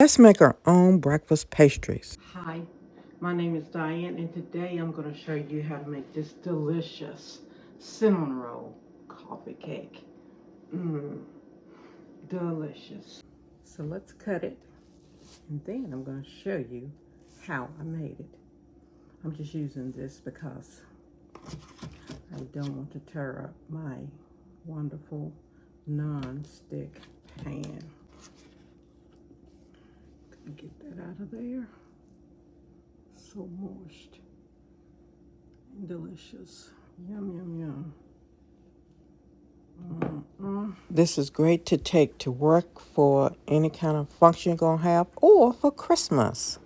Let's make our own breakfast pastries. Hi, my name is Diane, and today I'm going to show you how to make this delicious cinnamon roll coffee cake. Mmm, delicious. So let's cut it, and then I'm going to show you how I made it. I'm just using this because I don't want to tear up my wonderful non-stick pan. Get that out of there. So moist and delicious. Yum, yum, yum. This is great to take to work for any kind of function you're going to have or for Christmas.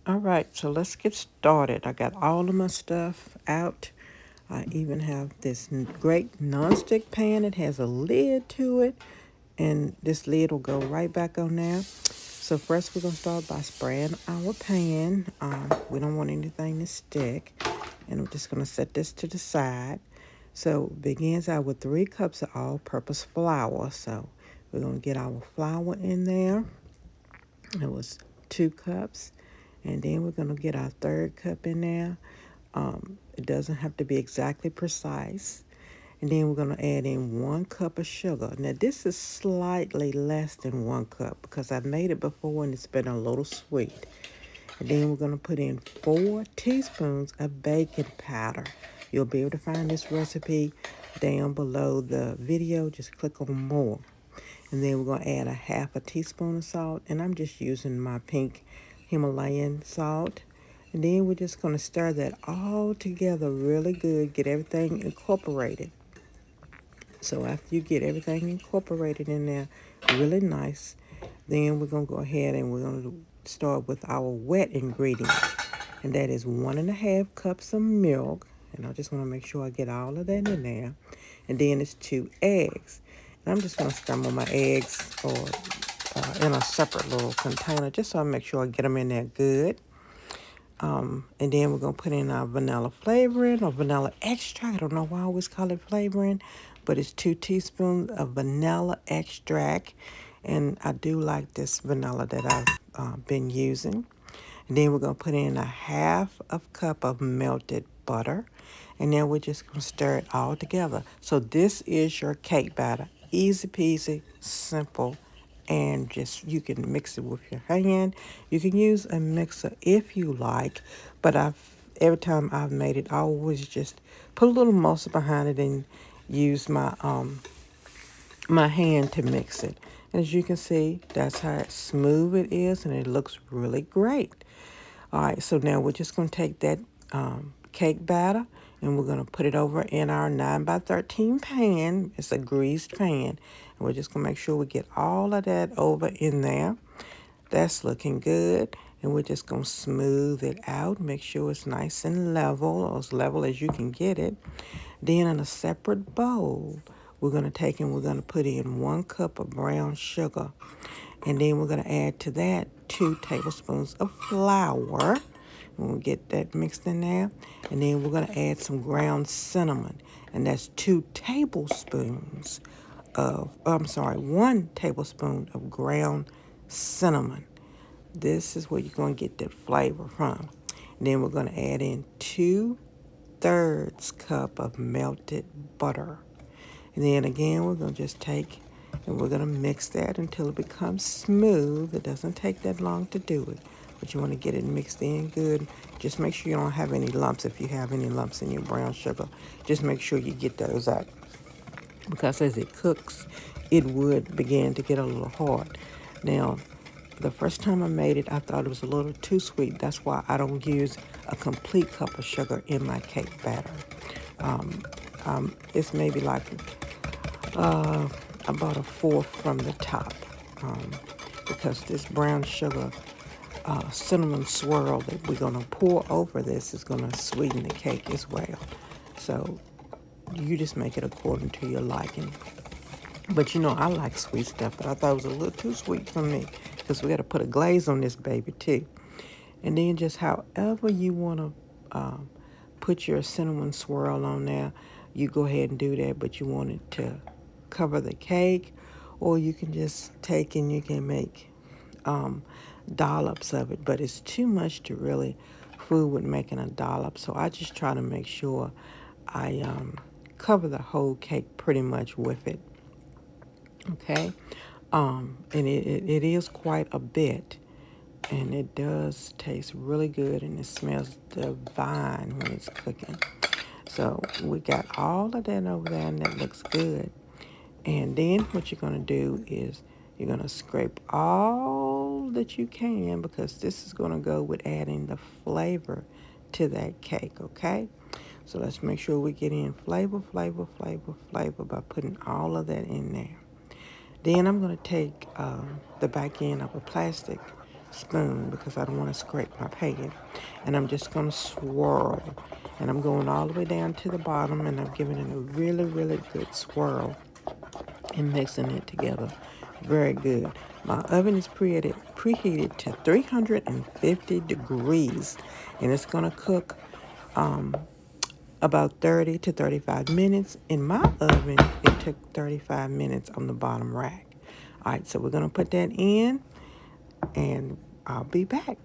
All right, so let's get started. I got all of my stuff out. I even have this great nonstick pan. It has a lid to it, and this lid will go right back on there. So first we're going to start by spraying our pan. We don't want anything to stick. And I'm just going to set this to the side. So it begins out with 3 cups of all-purpose flour. So we're going to get our flour in there. It was 2 cups. And then we're going to get our 3rd cup in there. It doesn't have to be exactly precise. And then we're going to add in 1 cup of sugar. Now, this is slightly less than 1 cup because I made it before and it's been a little sweet. And then we're going to put in 4 teaspoons of baking powder. You'll be able to find this recipe down below the video. Just click on more. And then we're going to add a half a teaspoon of salt. And I'm just using my pink Himalayan salt. And then we're just going to stir that all together really good. Get everything incorporated. So after you get everything incorporated in there really nice, then we're going to go ahead and we're going to start with our wet ingredients. And that is 1.5 cups of milk. And I just want to make sure I get all of that in there. And then it's 2 eggs. And I'm just going to scramble my eggs in a separate little container just so I make sure I get them in there good. And then we're going to put in our vanilla flavoring or vanilla extract. I don't know why I always call it flavoring, but it's 2 teaspoons of vanilla extract. And I do like this vanilla that I've been using. And then we're going to put in a half of cup of melted butter. And then we're just going to stir it all together. So this is your cake batter. Easy peasy, simple, and just you can mix it with your hand. You can use a mixer if you like, but every time I've made it, I always just put a little mustard behind it and use my hand to mix it. And as you can see, that's how smooth it is, and it looks really great. All right, so now we're just going to take that cake batter and we're going to put it over in our 9 by 13 pan. It's a greased pan. And we're just going to make sure we get all of that over in there. That's looking good. And we're just going to smooth it out. Make sure it's nice and level, or as level as you can get it. Then in a separate bowl, we're going to take and we're going to put in 1 cup of brown sugar. And then we're going to add to that 2 tablespoons of flour. We'll get that mixed in there. And then we're going to add some ground cinnamon. And that's 2 tablespoons of, 1 tablespoon of ground cinnamon. This is where you're going to get that flavor from. And then we're going to add in 2/3 cup of melted butter. And then again, we're going to just take and we're going to mix that until it becomes smooth. It doesn't take that long to do it, but you want to get it mixed in good. Just make sure you don't have any lumps. If you have any lumps in your brown sugar, just make sure you get those out, because as it cooks, it would begin to get a little hard. Now, the first time I made it, I thought it was a little too sweet. That's why I don't use a complete cup of sugar in my cake batter. It's maybe like about a fourth from the top, because this brown sugar cinnamon swirl that we're going to pour over this is going to sweeten the cake as well. So you just make it according to your liking. But you know, I like sweet stuff, but I thought it was a little too sweet for me because we got to put a glaze on this baby too. And then just however you want to put your cinnamon swirl on there, you go ahead and do that, but you want it to cover the cake, or you can just take and you can make dollops of it, but it's too much to really fool with making a dollop. So I just try to make sure I cover the whole cake pretty much with it. Okay, and it is quite a bit, and it does taste really good, and it smells divine when it's cooking. So we got all of that over there, and that looks good. And then what you're going to do is you're going to scrape all that you can, because this is going to go with adding the flavor to that cake, okay? So let's make sure we get in flavor, flavor, flavor, flavor by putting all of that in there. Then I'm going to take the back end of a plastic spoon, because I don't want to scrape my pan. And I'm just going to swirl. And I'm going all the way down to the bottom, and I'm giving it a really, really good swirl and mixing it together. Very good. My oven is preheated to 350 degrees, and it's going to cook about 30 to 35 minutes. In my oven, it took 35 minutes on the bottom rack. All right, so we're going to put that in, and I'll be back.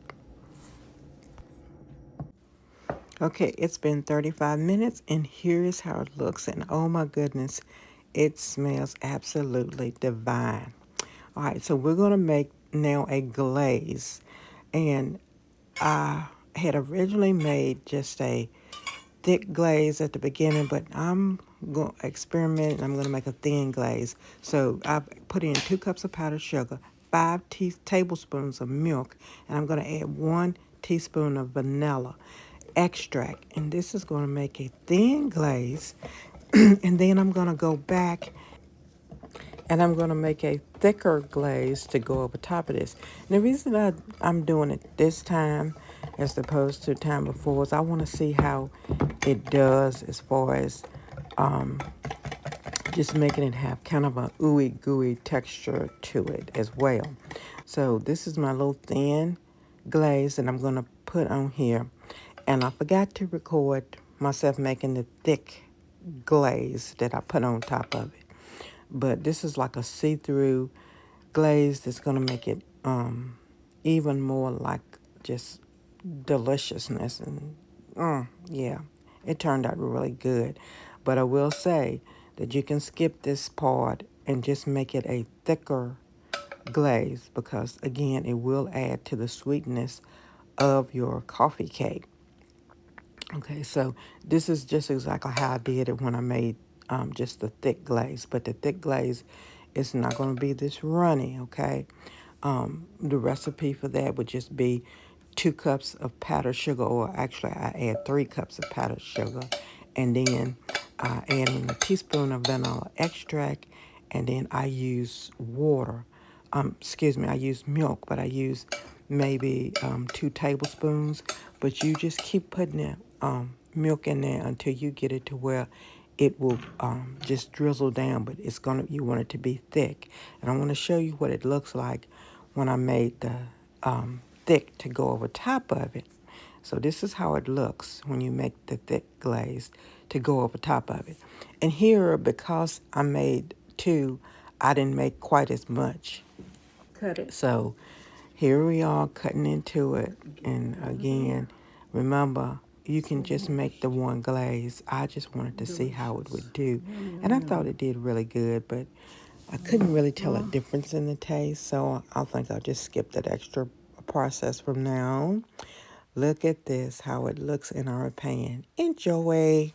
Okay, it's been 35 minutes, and here is how it looks. And oh my goodness, it smells absolutely divine. All right, so we're going to make now a glaze. And I had originally made just a thick glaze at the beginning, but I'm going to experiment, and I'm going to make a thin glaze. So I've put in 2 cups of powdered sugar, 5 tablespoons of milk, and I'm going to add 1 teaspoon of vanilla extract. And this is going to make a thin glaze. And then I'm going to go back, and I'm going to make a thicker glaze to go over top of this. And the reason I'm doing it this time as opposed to the time before is I want to see how it does as far as just making it have kind of a ooey gooey texture to it as well. So this is my little thin glaze that I'm going to put on here. And I forgot to record myself making the thick glaze that I put on top of it. But this is like a see-through glaze that's going to make it even more like just deliciousness. And yeah, it turned out really good. But I will say that you can skip this part and just make it a thicker glaze, because again, it will add to the sweetness of your coffee cake. Okay, so this is just exactly how I did it when I made just the thick glaze. But the thick glaze is not going to be this runny, okay? The recipe for that would just be 2 cups of powdered sugar, or actually I add 3 cups of powdered sugar. And then I add in a teaspoon of vanilla extract, and then I use water. I use milk, but I use maybe 2 tablespoons. But you just keep putting the milk in there until you get it to where it will just drizzle down. But you want it to be thick. And I want to show you what it looks like when I made the thick to go over top of it. So this is how it looks when you make the thick glaze to go over top of it. And here, because I made 2, I didn't make quite as much. Cut it. So here we are cutting into it. And again, remember, you can just make the one glaze. I just wanted to see how it would do. And I thought it did really good, but I couldn't really tell a difference in the taste. So I think I'll just skip that extra process from now on. Look at this, how it looks in our pan. Enjoy.